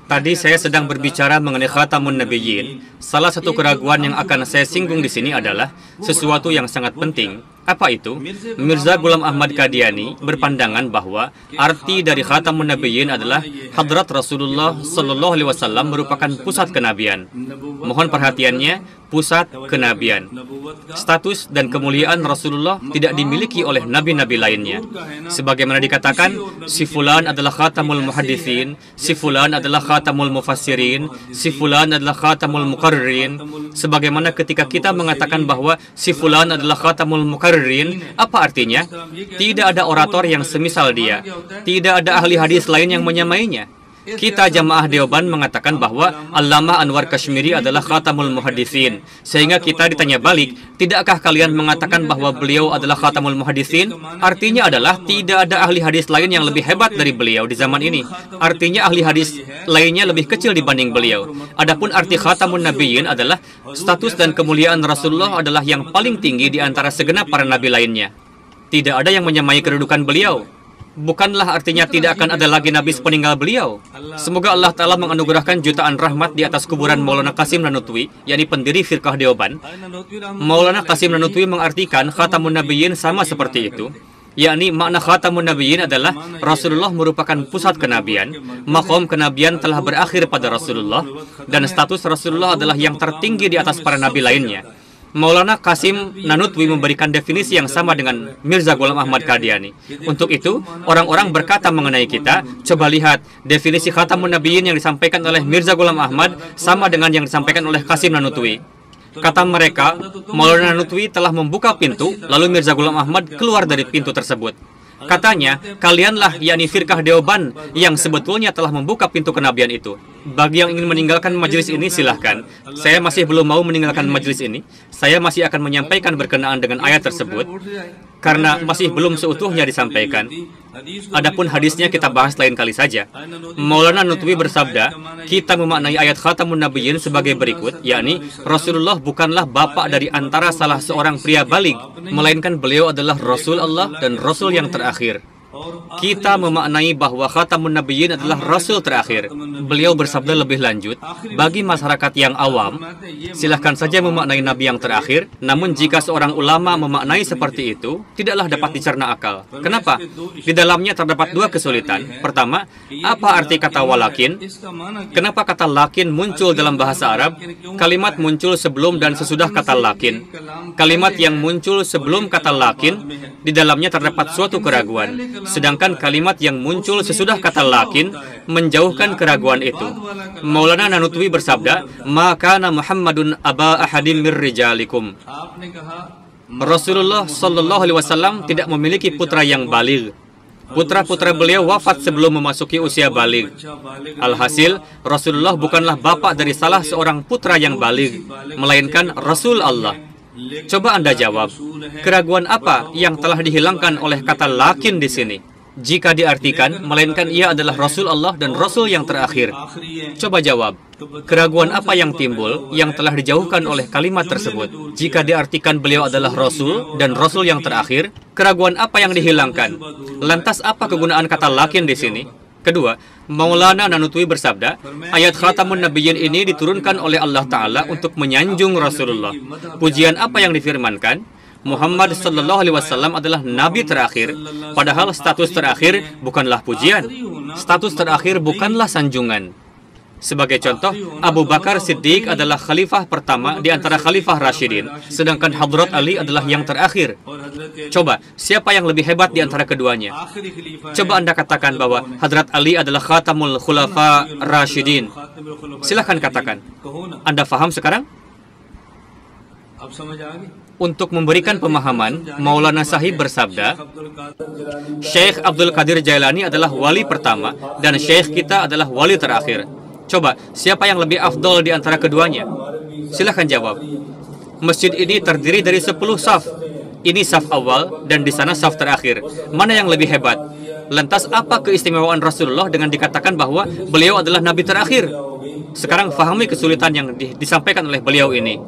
Tadi saya sedang berbicara mengenai Khatamun Nabiyyin. Salah satu keraguan yang akan saya singgung di sini adalah sesuatu yang sangat penting. Apa itu? Mirza Ghulam Ahmad Qadiani berpandangan bahwa arti dari Khatamun Nabiyyin adalah Hadrat Rasulullah Sallallahu Alaihi Wasallam merupakan pusat kenabian. Mohon perhatiannya, pusat kenabian. Status dan kemuliaan Rasulullah tidak dimiliki oleh nabi-nabi lainnya. Sebagaimana dikatakan, si fulan adalah Khatamul Muhaddithin, si fulan adalah Khatamul Mufassirin, si fulan adalah Khatamul Muqarririn. Sebagaimana ketika kita mengatakan bahwa si fulan adalah Khatamul Muqarririn, apa artinya? Tidak ada orator yang semisal dia. Tidak ada ahli hadis lain yang menyamainya. Kita jamaah Deoban mengatakan bahwa Allamah Anwar Kashmiri adalah Khatamul Muhaddithin. Sehingga kita ditanya balik, tidakkah kalian mengatakan bahwa beliau adalah Khatamul Muhaddithin? Artinya adalah tidak ada ahli hadis lain yang lebih hebat dari beliau di zaman ini. Artinya ahli hadis lainnya lebih kecil dibanding beliau. Adapun arti Khatamun Nabiyyin adalah status dan kemuliaan Rasulullah adalah yang paling tinggi di antara segenap para nabi lainnya. Tidak ada yang menyamai kedudukan beliau. Bukanlah artinya tidak akan ada lagi nabi sepeninggal beliau. Semoga Allah Ta'ala menganugerahkan jutaan rahmat di atas kuburan Maulana Qasim Nanutwi, yakni pendiri Firqah Deoban. Maulana Qasim Nanutwi mengartikan Khatamun Nabiyyin sama seperti itu, yakni makna Khatamun Nabiyyin adalah Rasulullah merupakan pusat kenabian, maqam kenabian telah berakhir pada Rasulullah, dan status Rasulullah adalah yang tertinggi di atas para nabi lainnya. Maulana Qasim Nanutwi memberikan definisi yang sama dengan Mirza Ghulam Ahmad Qadiani. Untuk itu, orang-orang berkata mengenai kita, coba lihat, definisi Khatamun Nabiyyin yang disampaikan oleh Mirza Ghulam Ahmad sama dengan yang disampaikan oleh Qasim Nanutwi. Kata mereka, Maulana Nanutwi telah membuka pintu, lalu Mirza Ghulam Ahmad keluar dari pintu tersebut. Katanya, kalianlah yakni Firqah Deoban yang sebetulnya telah membuka pintu kenabian itu. Bagi yang ingin meninggalkan majelis ini, silahkan. Saya masih belum mau meninggalkan majelis ini. Saya masih akan menyampaikan berkenaan dengan ayat tersebut, karena masih belum seutuhnya disampaikan. Adapun hadisnya kita bahas lain kali saja. Maulana Nanutwi bersabda, kita memaknai ayat Khatamun Nabiyyin sebagai berikut, yakni Rasulullah bukanlah bapak dari antara salah seorang pria baligh, melainkan beliau adalah Rasul Allah dan Rasul yang terakhir. Kita memaknai bahwa Khatamun Nabiyyin adalah Rasul terakhir. Beliau bersabda lebih lanjut, bagi masyarakat yang awam, silahkan saja memaknai Nabi yang terakhir, namun jika seorang ulama memaknai seperti itu, tidaklah dapat dicerna akal. Kenapa? Di dalamnya terdapat dua kesulitan. Pertama, apa arti kata walakin? Kenapa kata lakin muncul dalam bahasa Arab? Kalimat muncul sebelum dan sesudah kata lakin. Kalimat yang muncul sebelum kata lakin, di dalamnya terdapat suatu keraguan. Sedangkan kalimat yang muncul sesudah kata lakin menjauhkan keraguan itu. Maulana Nanutwi bersabda, "Maka Muhammadun aba ahadim mir rijalikum." Rasulullah Sallallahu Alaihi Wasallam tidak memiliki putra yang baligh. Putra-putra beliau wafat sebelum memasuki usia baligh. Alhasil, Rasulullah bukanlah bapak dari salah seorang putra yang baligh, melainkan Rasul Allah. Coba Anda jawab, keraguan apa yang telah dihilangkan oleh kata lakin di sini? Jika diartikan, melainkan ia adalah Rasul Allah dan Rasul yang terakhir. Coba jawab, keraguan apa yang timbul yang telah dijauhkan oleh kalimat tersebut? Jika diartikan beliau adalah Rasul dan Rasul yang terakhir, keraguan apa yang dihilangkan? Lantas apa kegunaan kata lakin di sini? Kedua, Maulana Nanutwi bersabda, ayat Khatamun Nabiyyin ini diturunkan oleh Allah Ta'ala untuk menyanjung Rasulullah. Pujian apa yang difirmankan? Muhammad Sallallahu Alaihi Wasallam adalah Nabi terakhir, padahal status terakhir bukanlah pujian. Status terakhir bukanlah sanjungan. Sebagai contoh, Abu Bakar Siddiq adalah khalifah pertama di antara khalifah Rashidin, sedangkan Hadrat Ali adalah yang terakhir. Coba, siapa yang lebih hebat di antara keduanya? Coba Anda katakan bahwa Hadrat Ali adalah Khatamul Khulafa Rashidin. Silahkan katakan. Anda faham sekarang? Untuk memberikan pemahaman, Maulana Sahib bersabda, Syekh Abdul Qadir Jailani adalah wali pertama dan Syekh kita adalah wali terakhir. Coba, siapa yang lebih afdol di antara keduanya? Silahkan jawab. Masjid ini terdiri dari 10 saf. Ini saf awal dan di sana saf terakhir. Mana yang lebih hebat? Lantas apa keistimewaan Rasulullah dengan dikatakan bahwa beliau adalah Nabi terakhir? Sekarang fahami kesulitan yang disampaikan oleh beliau ini.